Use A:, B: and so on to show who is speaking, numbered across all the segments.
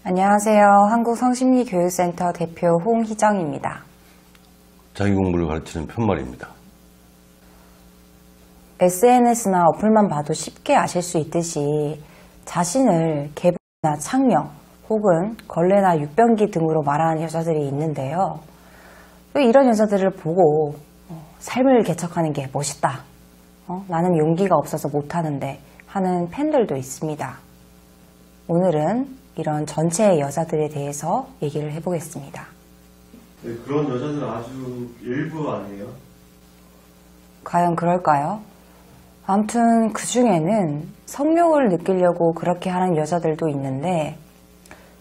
A: 안녕하세요. 한국성심리교육센터 대표 홍희정입니다.
B: 자기공부를 가르치는 편말입니다.
A: SNS나 어플만 봐도 쉽게 아실 수 있듯이 자신을 개복이나 창녀 혹은 걸레나 육변기 등으로 말하는 여자들이 있는데요. 또 이런 여자들을 보고 삶을 개척하는 게 멋있다. 나는 용기가 없어서 못하는데 하는 팬들도 있습니다. 오늘은 이런 전체의 여자들에 대해서 얘기를 해보겠습니다.
C: 네, 그런 여자들은 아주 일부 아니에요?
A: 과연 그럴까요? 아무튼 그 중에는 성욕을 느끼려고 그렇게 하는 여자들도 있는데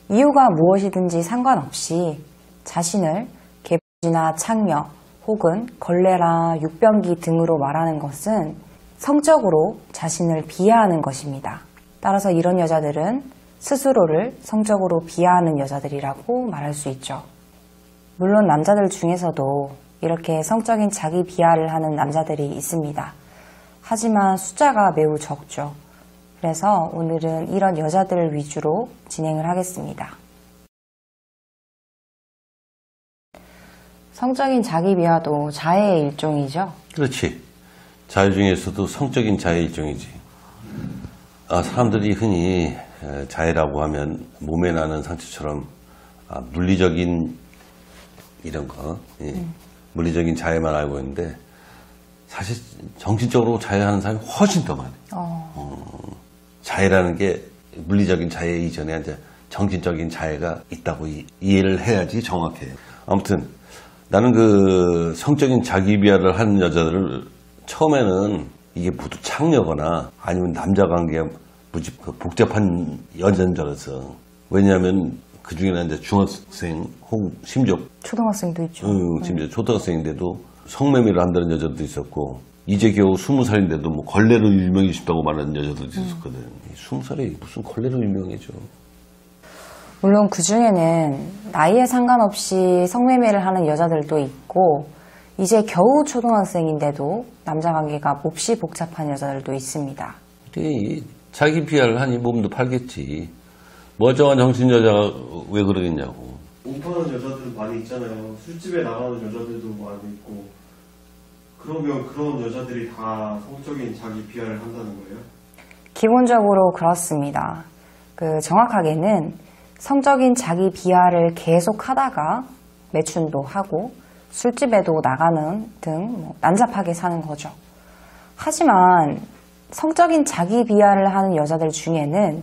A: 이유가 무엇이든지 상관없이 자신을 개복이나 창녀 혹은 걸레나 육변기 등으로 말하는 것은 성적으로 자신을 비하하는 것입니다. 따라서 이런 여자들은 스스로를 성적으로 비하하는 여자들이라고 말할 수 있죠. 물론 남자들 중에서도 이렇게 성적인 자기 비하를 하는 남자들이 있습니다. 하지만 숫자가 매우 적죠. 그래서 오늘은 이런 여자들을 위주로 진행을 하겠습니다. 성적인 자기 비하도 자해의 일종이죠?
B: 그렇지. 자해 중에서도 성적인 자해 일종이지. 사람들이 흔히 자해라고 하면 몸에 나는 상처처럼 물리적인 이런 거, 물리적인 자해만 알고 있는데 사실 정신적으로 자해하는 사람이 훨씬 더 많아요. 자해라는 게 물리적인 자해 이전에 이제 정신적인 자해가 있다고 이해를 해야지 정확해요. 아무튼 나는 그 성적인 자기 비하를 하는 여자들을 처음에는 이게 모두 창녀거나 아니면 남자 관계가 무지 복잡한 여자인 줄 알았어. 왜냐하면 그 중에는 이제 중학생 혹은 심지어
A: 초등학생도 있죠.
B: 심지어 초등학생인데도 성매매를 한다는 여자도 있었고 이제 겨우 20살인데도 뭐 걸레로 유명해 싶다고 말하는 여자도 있었거든. 20살이 무슨 걸레로 유명해져.
A: 물론 그 중에는 나이에 상관없이 성매매를 하는 여자들도 있고 이제 겨우 초등학생인데도 남자 관계가 몹시 복잡한 여자들도 있습니다.
B: 자기 비하를 하니 몸도 팔겠지. 멀쩡한 정신 여자가 왜 그러겠냐고.
C: 몸파는 여자들은 많이 있잖아요. 술집에 나가는 여자들도 많이 있고. 그러면 그런 여자들이 다 성적인 자기 비하를 한다는 거예요?
A: 기본적으로 그렇습니다. 정확하게는 성적인 자기 비하를 계속 하다가 매춘도 하고 술집에도 나가는 등 난잡하게 사는 거죠. 하지만 성적인 자기 비하를 하는 여자들 중에는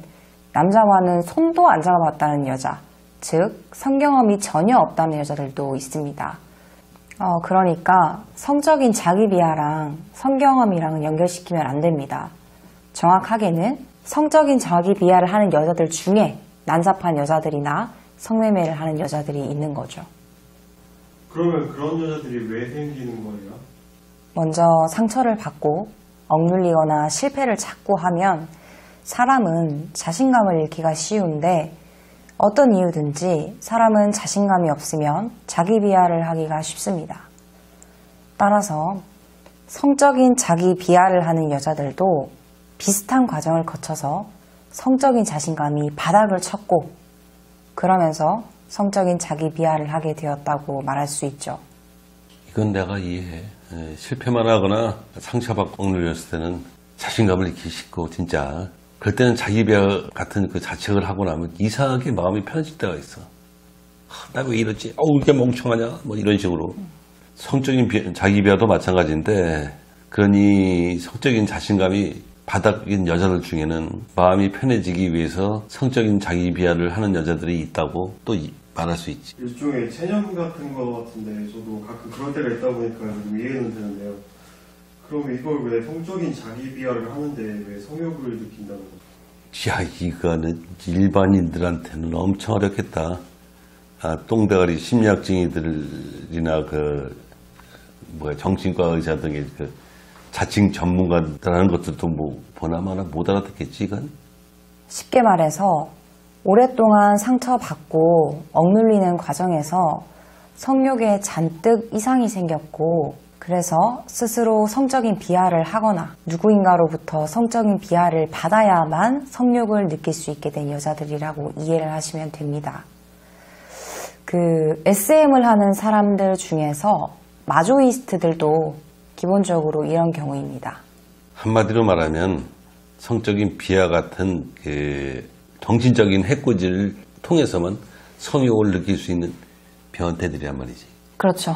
A: 남자와는 손도 안 잡아봤다는 여자, 즉 성경험이 전혀 없다는 여자들도 있습니다. 그러니까 성적인 자기 비하랑 성경험이랑은 연결시키면 안 됩니다. 정확하게는 성적인 자기 비하를 하는 여자들 중에 난잡한 여자들이나 성매매를 하는 여자들이 있는 거죠.
C: 그러면 그런 여자들이 왜 생기는 거예요?
A: 먼저 상처를 받고 억눌리거나 실패를 자꾸 하면 사람은 자신감을 잃기가 쉬운데 어떤 이유든지 사람은 자신감이 없으면 자기 비하를 하기가 쉽습니다. 따라서 성적인 자기 비하를 하는 여자들도 비슷한 과정을 거쳐서 성적인 자신감이 바닥을 쳤고 그러면서 성적인 자기 비하를 하게 되었다고 말할 수 있죠.
B: 이건 내가 이해해. 실패만 하거나 상처받고 억눌렸을 때는 자신감을 잃기 쉽고 진짜 그럴 때는 자기 비하 같은 그 자책을 하고 나면 이상하게 마음이 편해질 때가 있어. 나 왜 이러지? 이게 멍청하냐? 뭐 이런 식으로. 성적인 자기 비하도 마찬가지인데 그러니 성적인 자신감이 바닥인 여자들 중에는 마음이 편해지기 위해서 성적인 자기 비하를 하는 여자들이 있다고 또 말할 수 있지.
C: 일종의 체념 같은 거 같은데 저도 가끔 그럴 때가 있다 보니까 좀 이해는 되는데요. 그럼 이걸 왜 성적인 자기 비하를 하는데 왜 성욕을 느낀다는 거죠?
B: 야, 이거는 일반인들한테는 엄청 어렵겠다. 똥대가리 심리학쟁이들이나 정신과 의사 등의 자칭 전문가라는 것들도 보나마나 못 알아듣겠지, 이건?
A: 쉽게 말해서 오랫동안 상처받고 억눌리는 과정에서 성욕에 잔뜩 이상이 생겼고 그래서 스스로 성적인 비하를 하거나 누구인가로부터 성적인 비하를 받아야만 성욕을 느낄 수 있게 된 여자들이라고 이해를 하시면 됩니다. SM을 하는 사람들 중에서 마조이스트들도 기본적으로 이런 경우입니다.
B: 한마디로 말하면 성적인 비하 같은 정신적인 해코지를 통해서만 성욕을 느낄 수 있는 변태들이란 말이지.
A: 그렇죠.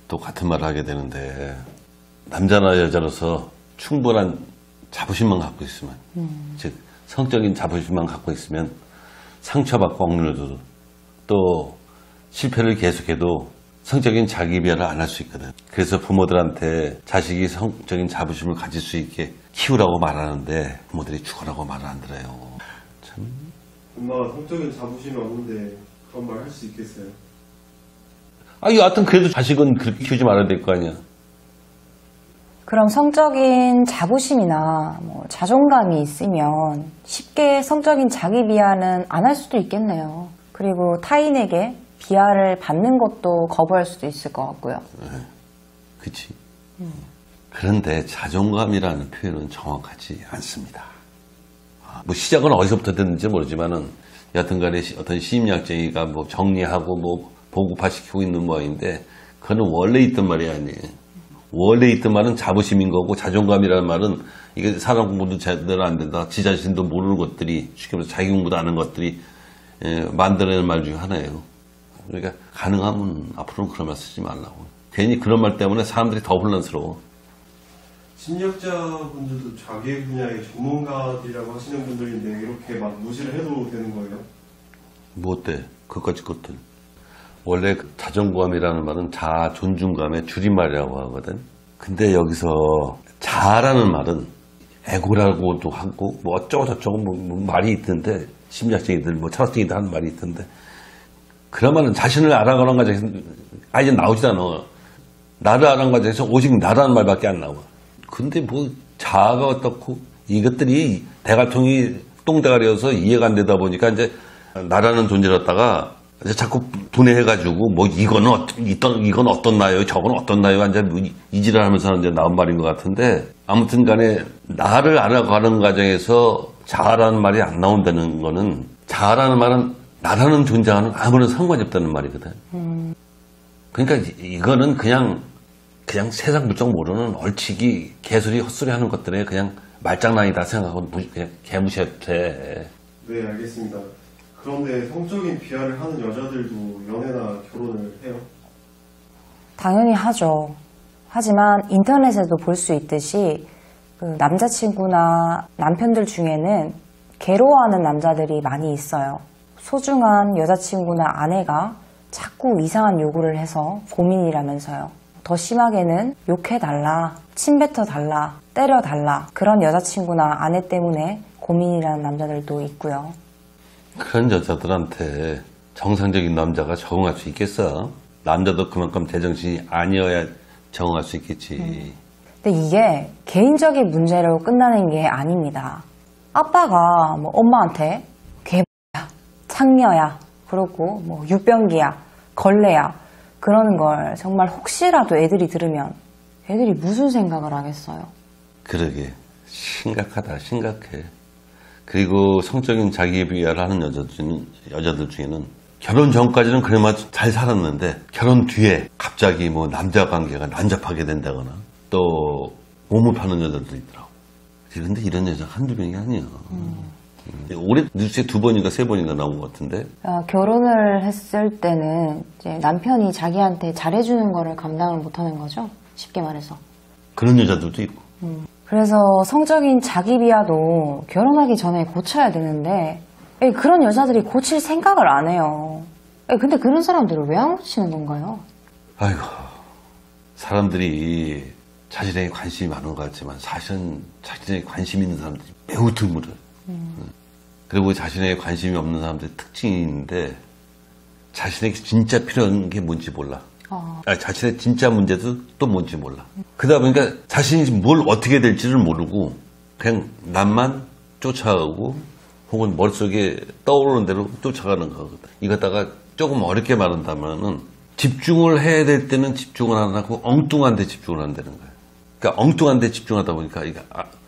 B: 또 같은 말을 하게 되는데 남자나 여자로서 충분한 자부심만 갖고 있으면 즉 성적인 자부심만 갖고 있으면 상처받고 억눌려도 또 실패를 계속해도 성적인 자기 비하를 안 할 수 있거든. 그래서 부모들한테 자식이 성적인 자부심을 가질 수 있게 키우라고 말하는데 부모들이 죽어라고 말을 안 들어요. 참.
C: 엄마가 성적인 자부심이 없는데 그런 말 할 수 있겠어요?
B: 여하튼 그래도 자식은 그렇게 키우지 말아야 될 거 아니야.
A: 그럼 성적인 자부심이나 자존감이 있으면 쉽게 성적인 자기 비하는 안 할 수도 있겠네요. 그리고 타인에게 비하를 받는 것도 거부할 수도 있을 것 같고요.
B: 그치. 그런데 자존감이라는 표현은 정확하지 않습니다. 시작은 어디서부터 됐는지 모르지만은 여하튼간에 어떤 심리학쟁이가 정리하고 보고파시키고 있는 모양인데 그거는 원래 있던 말이 아니에요. 원래 있던 말은 자부심인 거고 자존감이라는 말은 이게 사람 공부도 제대로 안 된다. 지 자신도 모르는 것들이 쉽게 말해서 자기 공부도 안 하는 것들이 만들어내는 말 중에 하나예요. 그러니까 가능하면 앞으로는 그런 말 쓰지 말라고. 괜히 그런 말 때문에 사람들이 더 혼란스러워.
C: 심리학자분들도 자기 분야의 전문가들이라고 하시는 분들인데 이렇게 막 무시를 해도 되는 거예요?
B: 뭐 어때? 그까짓 것들. 원래 자존감이라는 말은 자아 존중감의 줄임말이라고 하거든. 근데 여기서 자아라는 말은 에고라고도 하고 어쩌고저쩌고 말이 있던데 심리학쟁이들 철학쟁이들 하는 말이 있던데 그러면은 자신을 알아가는 과정에서 아예 나오지도 않아. 나를 알아가는 과정에서 오직 나라는 말밖에 안 나와. 근데 자아가 어떻고 이것들이 대갈통이 똥대가리여서 이해가 안 되다 보니까 이제 나라는 존재였다가 이제 자꾸 분해해가지고 이건 어떤 나요, 저건 어떤 나요, 이제 이지랄하면서 이제 나온 말인 것 같은데 아무튼간에 나를 알아가는 과정에서 자아라는 말이 안 나온다는 거는 자아라는 말은 나라는 존재와는 아무런 상관이 없다는 말이거든. 그러니까 이거는 그냥 세상 물정 모르는 얼치기 개소리 헛소리 하는 것들에 그냥 말장난이다 생각하고 그냥 개무시해도 돼.
C: 네, 알겠습니다. 그런데 성적인 비하를 하는 여자들도 연애나 결혼을 해요?
A: 당연히 하죠. 하지만 인터넷에도 볼 수 있듯이 남자친구나 남편들 중에는 괴로워하는 남자들이 많이 있어요. 소중한 여자친구나 아내가 자꾸 이상한 요구를 해서 고민이라면서요. 더 심하게는 욕해달라, 침뱉어달라, 때려달라 그런 여자친구나 아내 때문에 고민이라는 남자들도 있고요.
B: 그런 여자들한테 정상적인 남자가 적응할 수 있겠어? 남자도 그만큼 제정신이 아니어야 적응할 수 있겠지.
A: 근데 이게 개인적인 문제로 끝나는 게 아닙니다. 아빠가 엄마한테 개야, 창녀야, 그러고 유병기야, 걸레야 그러는 걸 정말 혹시라도 애들이 들으면 애들이 무슨 생각을 하겠어요?
B: 그러게 심각하다, 심각해. 그리고 성적인 자기 비하를 하는 여자들 중에는 결혼 전까지는 그나마 잘 살았는데 결혼 뒤에 갑자기 남자 관계가 난잡하게 된다거나 또 몸을 파는 여자들도 있더라고. 그런데 이런 여자가 한두 명이 아니야. 올해 뉴스에 2번인가 3번인가 나온 것 같은데.
A: 결혼을 했을 때는 이제 남편이 자기한테 잘해주는 거를 감당을 못하는 거죠. 쉽게 말해서.
B: 그런 여자들도 있고.
A: 그래서 성적인 자기 비하도 결혼하기 전에 고쳐야 되는데 그런 여자들이 고칠 생각을 안 해요. 근데 그런 사람들을 왜 안 고치는 건가요?
B: 아이고, 사람들이 자신에게 관심이 많은 것 같지만 사실은 자신에게 관심 있는 사람들이 매우 드물어요. 그리고 자신에게 관심이 없는 사람들의 특징이 있는데 자신에게 진짜 필요한 게 뭔지 몰라. 자신의 진짜 문제도 또 뭔지 몰라. 그러다 보니까 자신이 뭘 어떻게 될지를 모르고 그냥 남만 쫓아가고 혹은 머릿속에 떠오르는 대로 쫓아가는 거거든. 이거다가 조금 어렵게 말한다면은 집중을 해야 될 때는 집중을 안 하고 엉뚱한 데 집중을 한다는 거예요. 그러니까 엉뚱한 데 집중하다 보니까 이게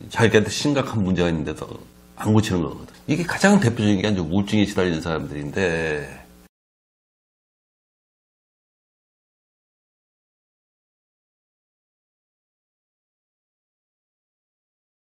B: 자기한테 심각한 문제가 있는데도 안 고치는 거거든. 이게 가장 대표적인 게 이제 우울증에 시달리는 사람들인데